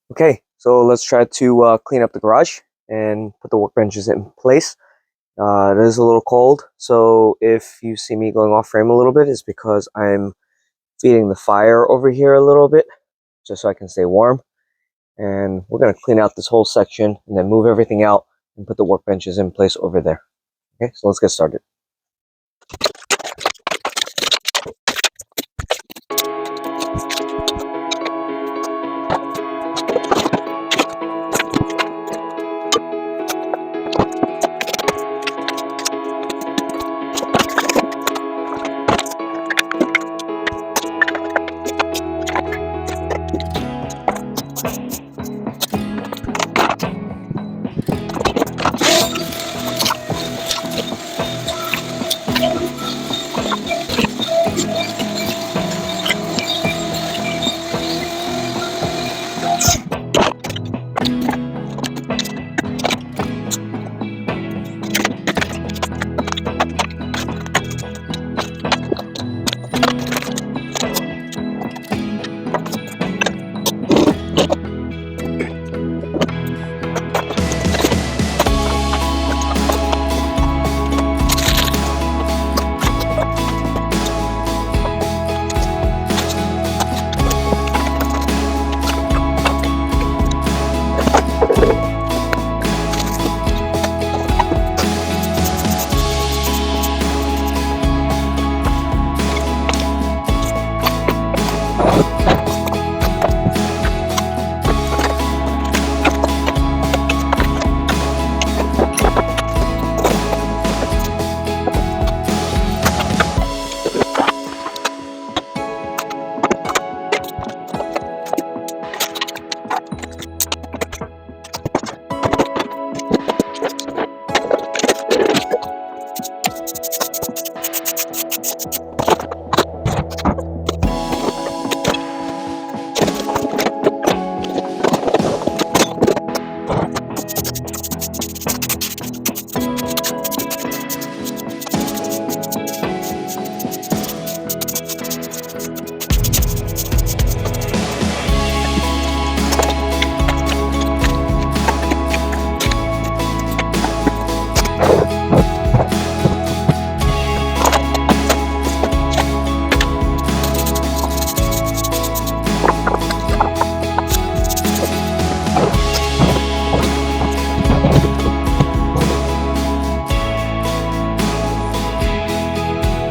Okay, so let's try to clean up the garage and put the workbenches in place. It is a little cold, so if you see me going off frame a little bit, it's because I'm feeding the fire over here a little bit, just so I can stay warm. And we're going to clean out this whole section and then move everything out and put the workbenches in place over there. Okay, so let's get started.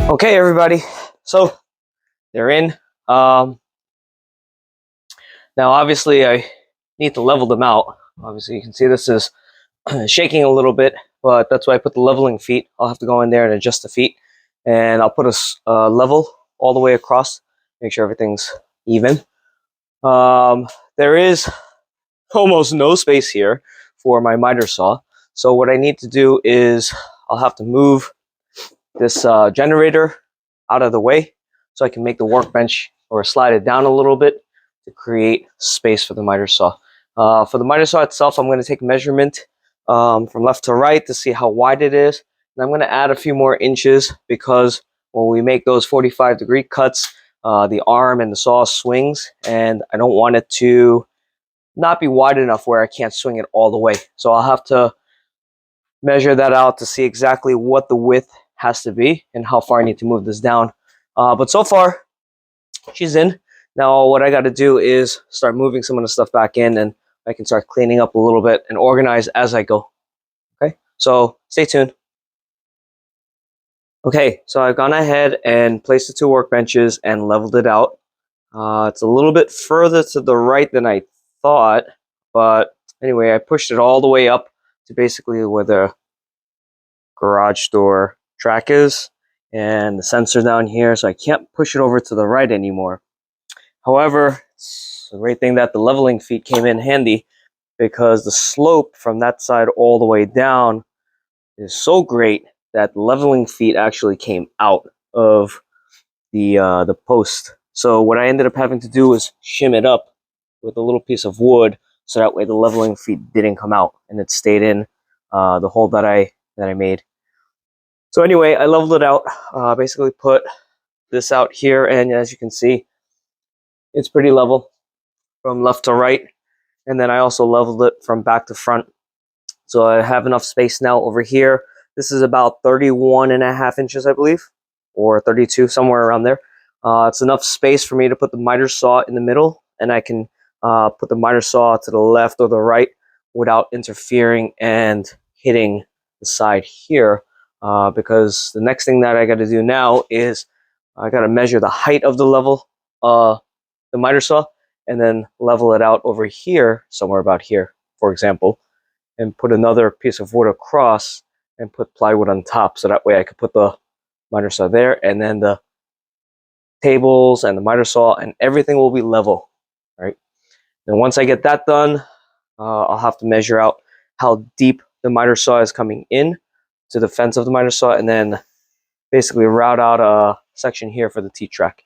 Okay, everybody, so they're in. Now, obviously, I need to level them out. Obviously, you can see this is shaking a little bit, but that's why I put the leveling feet. I'll have to go in there and adjust the feet, and I'll put a level all the way across, make sure everything's even. There is almost no space here for my miter saw, so what I need to do is I'll have to move this generator out of the way so I can make the workbench or slide it down a little bit to create space for the miter saw. For the miter saw itself, I'm going to take measurement from left to right to see how wide it is. And I'm going to add a few more inches because when we make those 45-degree cuts, the arm and the saw swings, and I don't want it to not be wide enough where I can't swing it all the way. So I'll have to measure that out to see exactly what the width has to be and how far I need to move this down. But so far, she's in. Now what I got to do is start moving some of the stuff back in, and I can start cleaning up a little bit and organize as I go. Okay, so stay tuned. Okay, so I've gone ahead and placed the two workbenches and leveled it out. It's a little bit further to the right than I thought, but anyway, I pushed it all the way up to basically where the garage door track is and the sensor down here, so I can't push it over to the right anymore. However, it's a great thing that the leveling feet came in handy, because the slope from that side all the way down is so great that the leveling feet actually came out of the post. So what I ended up having to do was shim it up with a little piece of wood, so that way the leveling feet didn't come out and it stayed in the hole that I made. So anyway, I leveled it out, basically put this out here, and as you can see, it's pretty level from left to right. and then I also leveled it from back to front. So I have enough space now over here. This is about 31.5 inches, I believe, or 32, somewhere around there. It's enough space for me to put the miter saw in the middle, and I can put the miter saw to the left or the right without interfering and hitting the side here. Because the next thing that I got to do now is I got to measure the height of the level, the miter saw, and then level it out over here, somewhere about here, for example, and put another piece of wood across and put plywood on top, so that way I could put the miter saw there, and then the tables and the miter saw and everything will be level, right? And once I get that done, I'll have to measure out how deep the miter saw is coming in to the fence of the miter saw, and then basically route out a section here for the T-track.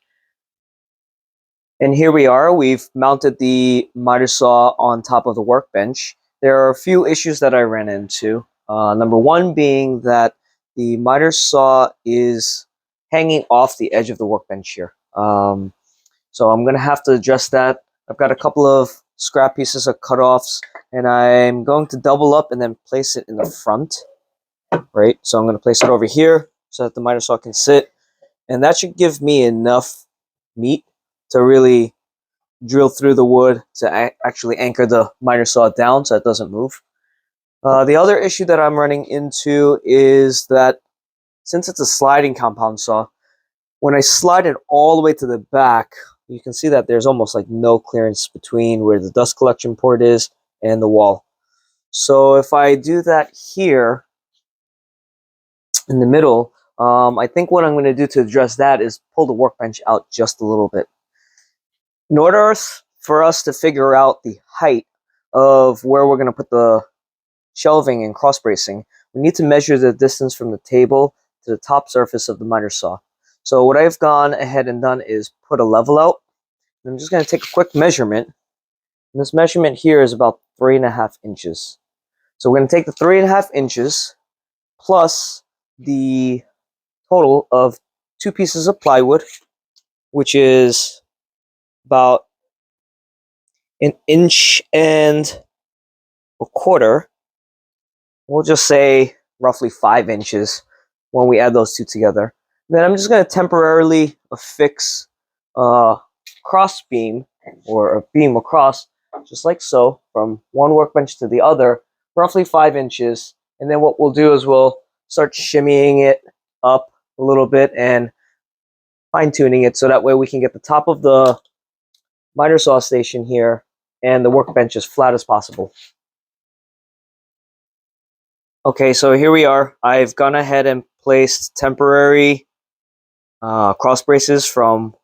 And here we are, we've mounted the miter saw on top of the workbench. There are a few issues that I ran into. Number one being that the miter saw is hanging off the edge of the workbench here. So I'm going to have to adjust that. I've got a couple of scrap pieces of cutoffs, and I'm going to double up and then place it in the front, right? So I'm going to place it over here so that the miter saw can sit, and that should give me enough meat to really drill through the wood to actually anchor the miter saw down so it doesn't move. The other issue that I'm running into is that since it's a sliding compound saw, when I slide it all the way to the back, you can see that there's almost like no clearance between where the dust collection port is and the wall. So if I do that here in the middle, I think what I'm going to do to address that is pull the workbench out just a little bit. In order for us to figure out the height of where we're going to put the shelving and cross bracing, we need to measure the distance from the table to the top surface of the miter saw. So what I've gone ahead and done is put a level out. I'm just going to take a quick measurement. And this measurement here is about 3.5 inches. So we're going to take the 3.5 inches plus the total of 2 pieces of plywood, which is about 1.25 inches. We'll just say roughly 5 inches when we add those two together. Then I'm just going to temporarily affix a cross beam or a beam across, just like so, from one workbench to the other, roughly 5 inches. And then what we'll do is we'll start shimmying it up a little bit and fine-tuning it so that way we can get the top of the miter saw station here and the workbench as flat as possible. Okay, so here we are. I've gone ahead and placed temporary cross braces from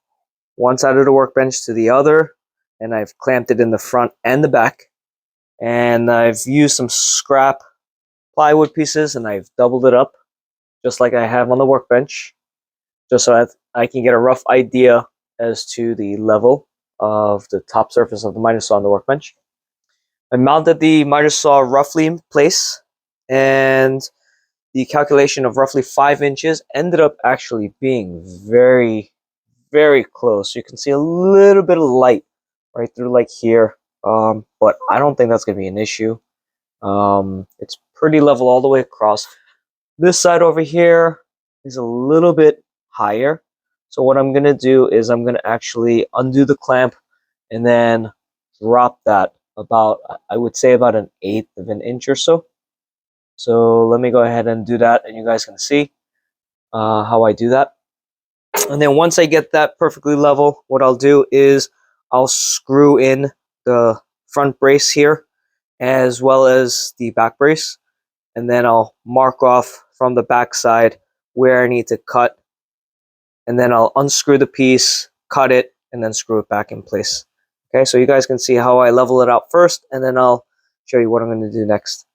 one side of the workbench to the other, and I've clamped it in the front and the back. And I've used some scrap plywood pieces and I've doubled it up just like I have on the workbench, just so that I can get a rough idea as to the level of the top surface of the miter saw on the workbench. I mounted the miter saw roughly in place, and the calculation of roughly 5 inches ended up actually being very, very close. You can see a little bit of light right through like here, but I don't think that's going to be an issue. It's pretty level all the way across. This side over here is a little bit higher. So what I'm going to do is I'm going to actually undo the clamp and then drop that about, I would say about 1/8 of an inch or so. So let me go ahead and do that, and you guys can see how I do that. And then once I get that perfectly level, what I'll do is I'll screw in the front brace here as well as the back brace, and then I'll mark off from the back side where I need to cut, and then I'll unscrew the piece, cut it, and then screw it back in place. Okay, so you guys can see how I level it out first, and then I'll show you what I'm going to do next.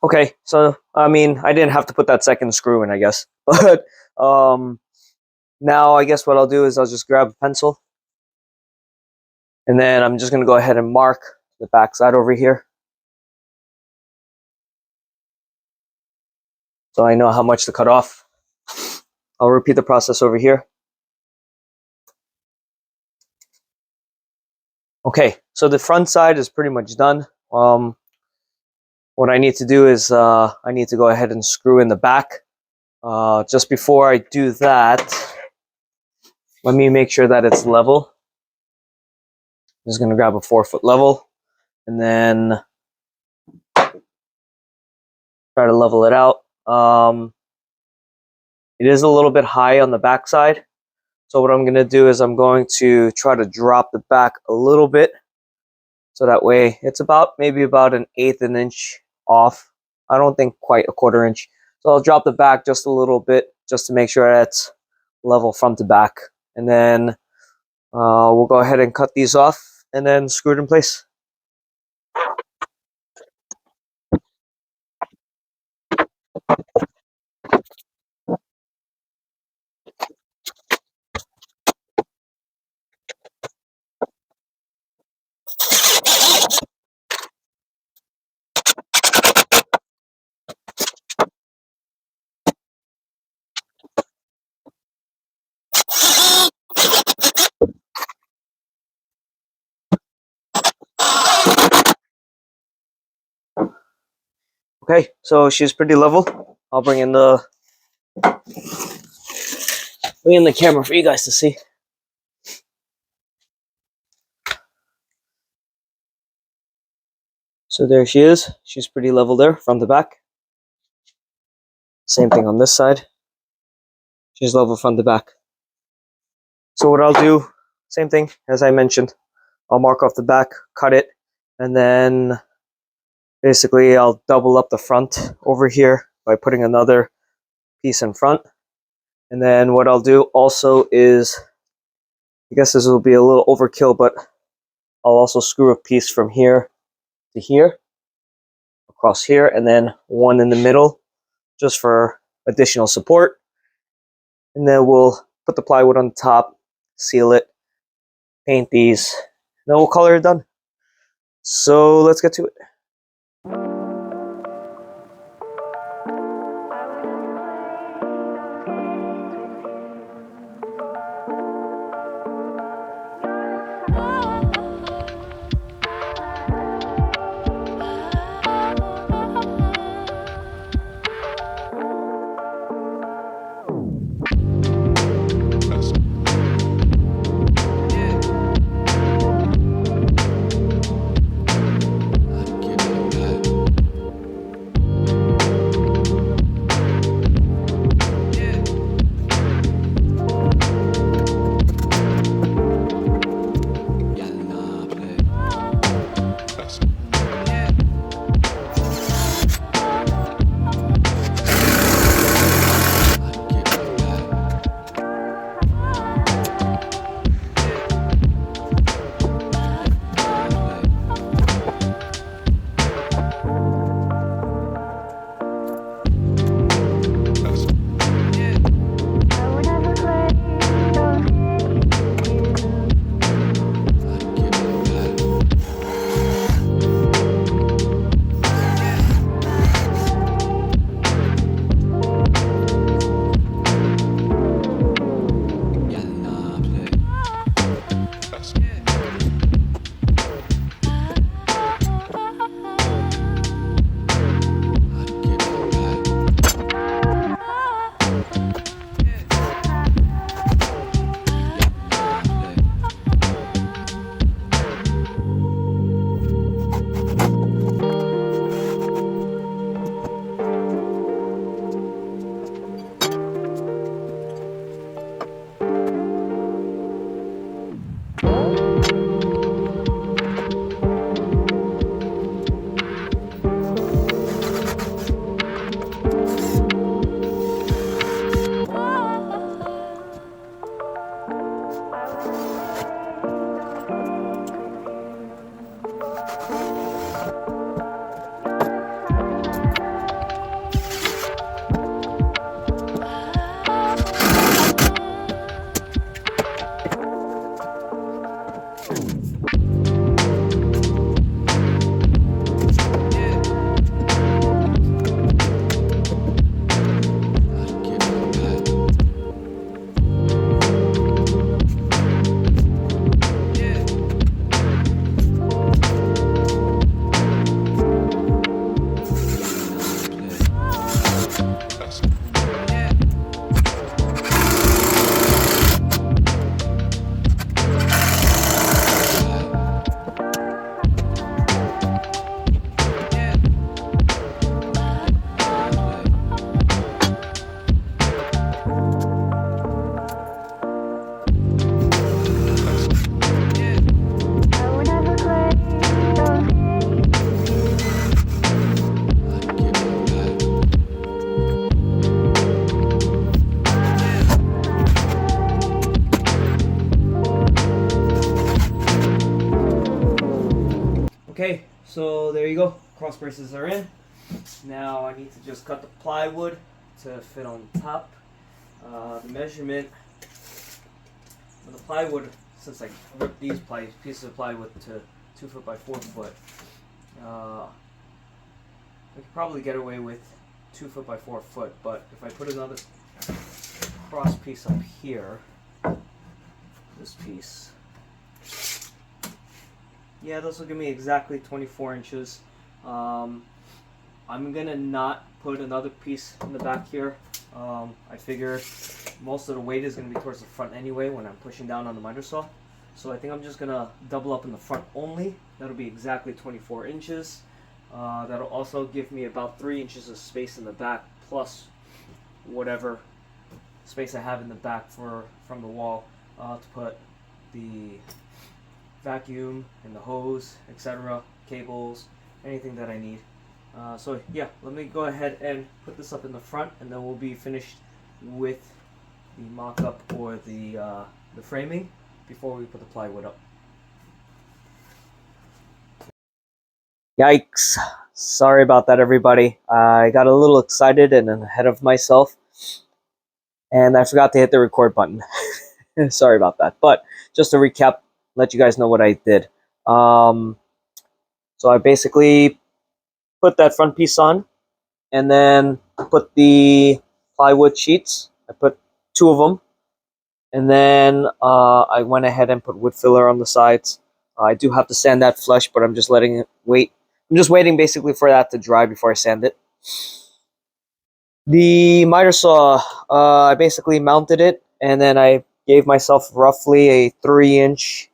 Okay, so I mean, I didn't have to put that second screw in, I guess. But now I guess what I'll do is I'll just grab a pencil, and then I'm just going to go ahead and mark the back side over here, so I know how much to cut off. I'll repeat the process over here. Okay, so the front side is pretty much done. What I need to do is I need to go ahead and screw in the back. Just before I do that, let me make sure that it's level. I'm just going to grab a 4-foot level and then try to level it out. It is a little bit high on the back side. So what I'm going to do is I'm going to try to drop the back a little bit. So that way it's maybe about 1/8 an inch off. I don't think quite a 1/4 inch. So I'll drop the back just a little bit just to make sure that's level front to back. And then we'll go ahead and cut these off and then screw it in place. Okay, so she's pretty level. I'll bring in the camera for you guys to see. So there she is. She's pretty level there from the back. Same thing on this side. She's level from the back. So what I'll do, same thing as I mentioned. I'll mark off the back, cut it, and then basically I'll double up the front over here by putting another piece in front. And then what I'll do also is, I guess this will be a little overkill, but I'll also screw a piece from here to here, across here, and then one in the middle, just for additional support. And then we'll put the plywood on the top, seal it, paint these, and then we'll color it done. So let's get to it. Okay, so there you go. Cross braces are in. Now I need to just cut the plywood to fit on top. The measurement for the plywood, since I ripped these pieces of plywood to 2 foot by 4 foot, I could probably get away with 2 foot by 4 foot. But if I put another cross piece up here, this piece. Yeah, this will give me exactly 24 inches. I'm gonna not put another piece in the back here. I figure most of the weight is gonna be towards the front anyway when I'm pushing down on the miter saw. So I think I'm just gonna double up in the front only. That'll be exactly 24 inches. That'll also give me about 3 inches of space in the back, plus whatever space I have in the back from the wall to put the vacuum and the hose, etc., cables, anything that I need. So yeah, let me go ahead and put this up in the front, and then we'll be finished with the mock-up or the framing before we put the plywood up. Yikes! Sorry about that, everybody. I got a little excited and ahead of myself, and I forgot to hit the record button. Sorry about that. But just to recap, let you guys know what I did. So I basically put that front piece on, and then put the plywood sheets. I put 2 of them, and then I went ahead and put wood filler on the sides. I do have to sand that flush, but I'm just letting it wait. I'm just waiting basically for that to dry before I sand it. The miter saw, I basically mounted it, and then I gave myself roughly a 3-inch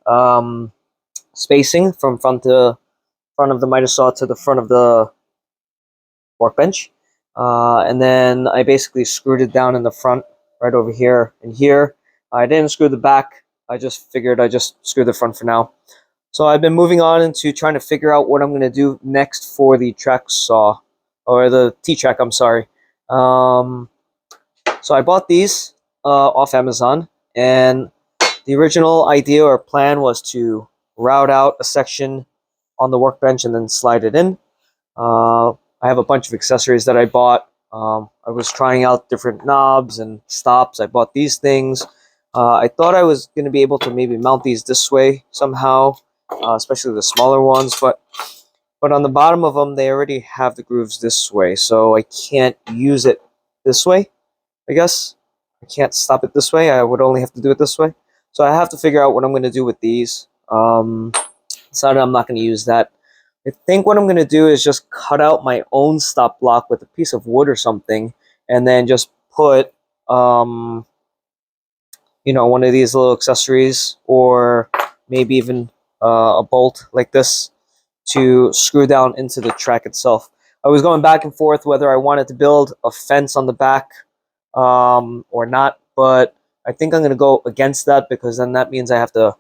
spacing from front of the miter saw to the front of the workbench, and then I basically screwed it down in the front, right over here and here. I didn't screw the back. I just figured I just screw the front for now. So I've been moving on into trying to figure out what I'm going to do next for the track saw, or the T-track, I'm sorry. So I bought these off Amazon, and the original idea or plan was to route out a section on the workbench and then slide it in. I have a bunch of accessories that I bought. I was trying out different knobs and stops. I bought these things. I thought I was going to be able to maybe mount these this way somehow, especially the smaller ones, but on the bottom of them, they already have the grooves this way, so I can't use it this way, I guess. I can't stop it this way. I would only have to do it this way. So I have to figure out what I'm going to do with these. Decided I'm not going to use that. I think what I'm going to do is just cut out my own stop block with a piece of wood or something, and then just put, one of these little accessories, or maybe even a bolt like this to screw down into the track itself. I was going back and forth whether I wanted to build a fence on the back or not, but I think I'm going to go against that, because then that means I have to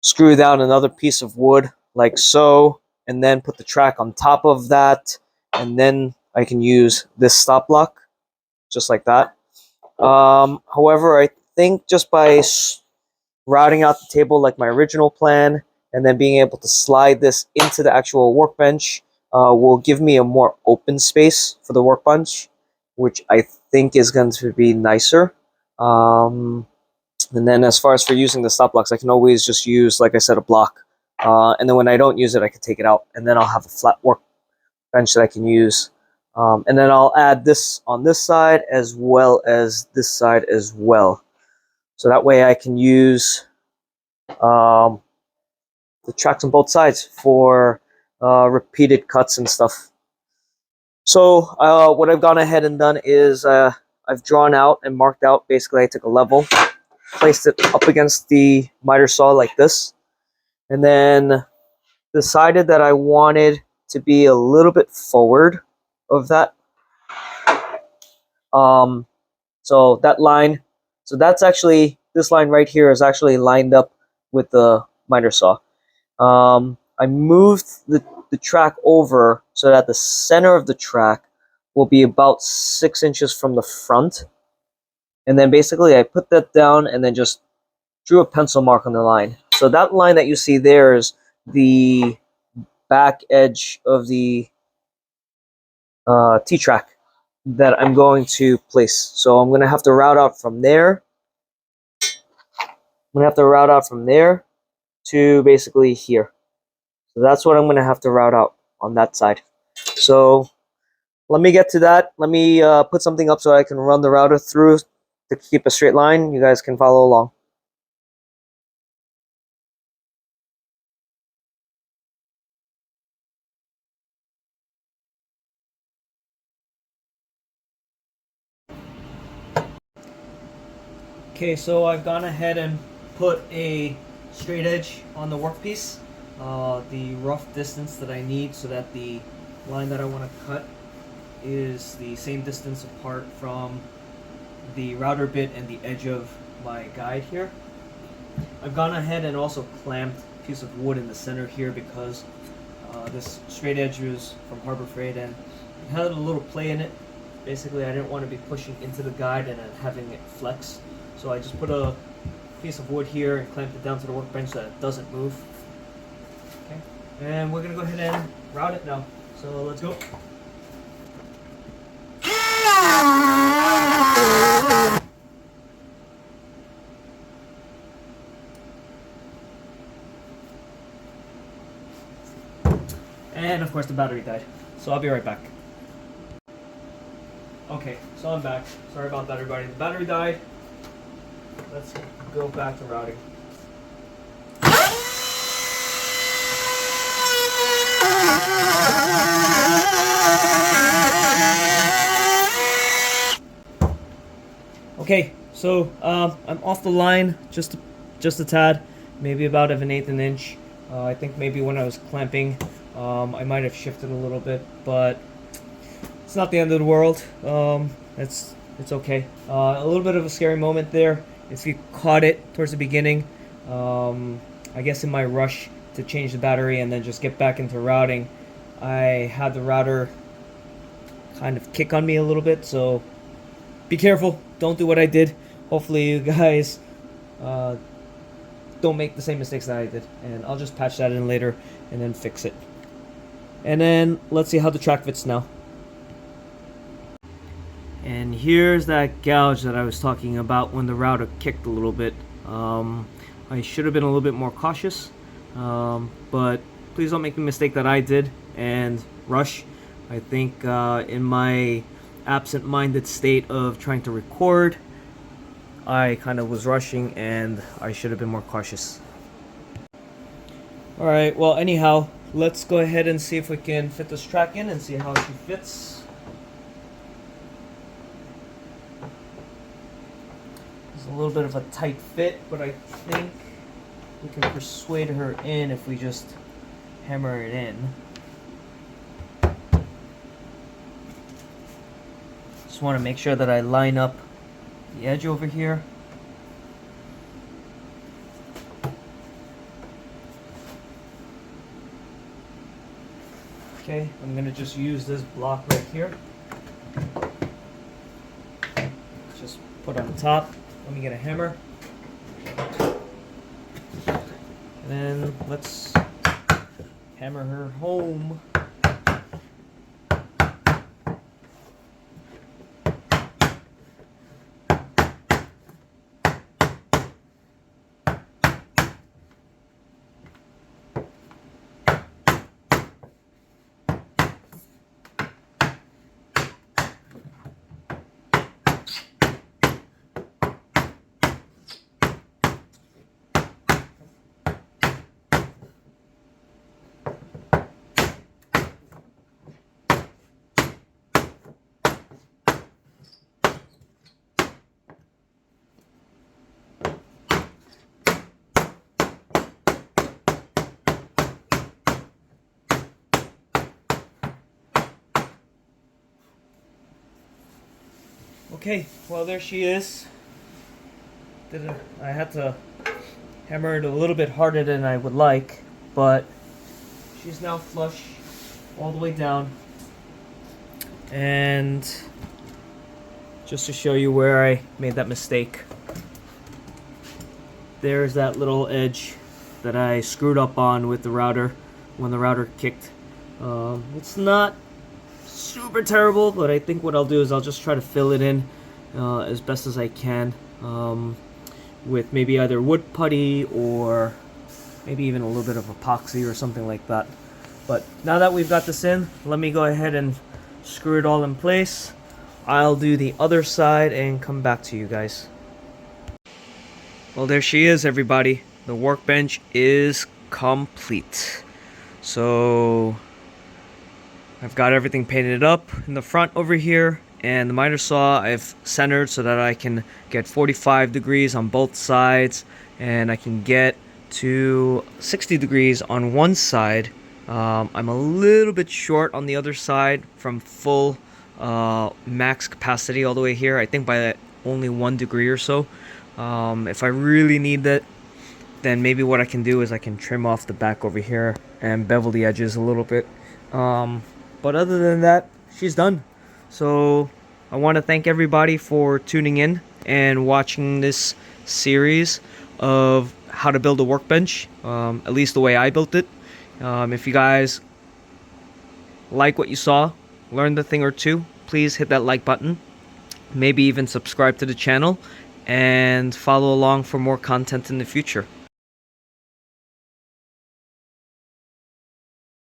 screw down another piece of wood like so, and then put the track on top of that, and then I can use this stop block just like that. However, I think just by routing out the table like my original plan, and then being able to slide this into the actual workbench will give me a more open space for the workbench, which I think is going to be nicer. And then as far as for using the stop blocks, I can always just use, like I said, a block. And then when I don't use it, I can take it out. And then I'll have a flat workbench that I can use. And then I'll add this on this side as well as this side as well. So that way I can use the tracks on both sides for repeated cuts and stuff. So what I've gone ahead and done is I've drawn out and marked out. Basically, I took a level, placed it up against the miter saw like this, and then decided that I wanted to be a little bit forward of that. So that line, so that's actually, this line right here is actually lined up with the miter saw. I moved the track over so that the center of the track will be about 6 inches from the front. And then basically I put that down and then just drew a pencil mark on the line. So that line that you see there is the back edge of the T-track that I'm going to place. So I'm going to have to route out from there. I'm going to have to route out from there to basically here. So that's what I'm going to have to route out on that side. So let me get to that. Let me put something up so I can run the router through to keep a straight line. You guys can follow along. Okay, so I've gone ahead and put a straight edge on the workpiece, the rough distance that I need so that the line that I want to cut is the same distance apart from the router bit and the edge of my guide here. I've gone ahead and also clamped a piece of wood in the center here because this straight edge was from Harbor Freight and it had a little play in it. Basically, I didn't want to be pushing into the guide and then having it flex. So I just put a piece of wood here and clamped it down to the workbench so that it doesn't move. Okay, and we're going to go ahead and route it now. So let's go. And of course the battery died. So I'll be right back. Okay, so I'm back. Sorry about that, everybody. The battery died. Let's go back to routing. Okay, so I'm off the line just a tad, maybe about an eighth of an inch. I think maybe when I was clamping, I might have shifted a little bit, but it's not the end of the world. It's okay. A little bit of a scary moment there. If you caught it towards the beginning, I guess in my rush to change the battery and then just get back into routing, I had the router kind of kick on me a little bit, so be careful. Don't do what I did. Hopefully you guys don't make the same mistakes that I did, and I'll just patch that in later and then fix it. And then let's see how the track fits now. And here's that gouge that I was talking about when the router kicked a little bit. I should have been a little bit more cautious, but please don't make the mistake that I did and rush. I think in my absent-minded state of trying to record, I kind of was rushing and I should have been more cautious. Alright, well anyhow, let's go ahead and see if we can fit this track in and see how she fits. It's a little bit of a tight fit, but I think we can persuade her in if we just hammer it in. Just want to make sure that I line up the edge over here. Okay, I'm going to just use this block right here. Just put on top. Let me get a hammer. And then let's hammer her home. Okay, well there she is. I had to hammer it a little bit harder than I would like, but she's now flush all the way down. And just to show you where I made that mistake, there's that little edge that I screwed up on with the router when the router kicked. It's not super terrible, but I think what I'll do is I'll just try to fill it in as best as I can with maybe either wood putty or maybe even a little bit of epoxy or something like that. But now that we've got this in, let me go ahead and screw it all in place. I'll do the other side and come back to you guys. Well, there she is, everybody. The workbench is complete. So I've got everything painted up in the front over here, and the miter saw I've centered so that I can get 45 degrees on both sides, and I can get to 60 degrees on one side. I'm a little bit short on the other side from full max capacity all the way here. I think by only 1 degree or so. If I really need that, then maybe what I can do is I can trim off the back over here and bevel the edges a little bit. But other than that, she's done. So I want to thank everybody for tuning in and watching this series of how to build a workbench, at least the way I built it. If you guys like what you saw, learned a thing or two, please hit that like button. Maybe even subscribe to the channel and follow along for more content in the future.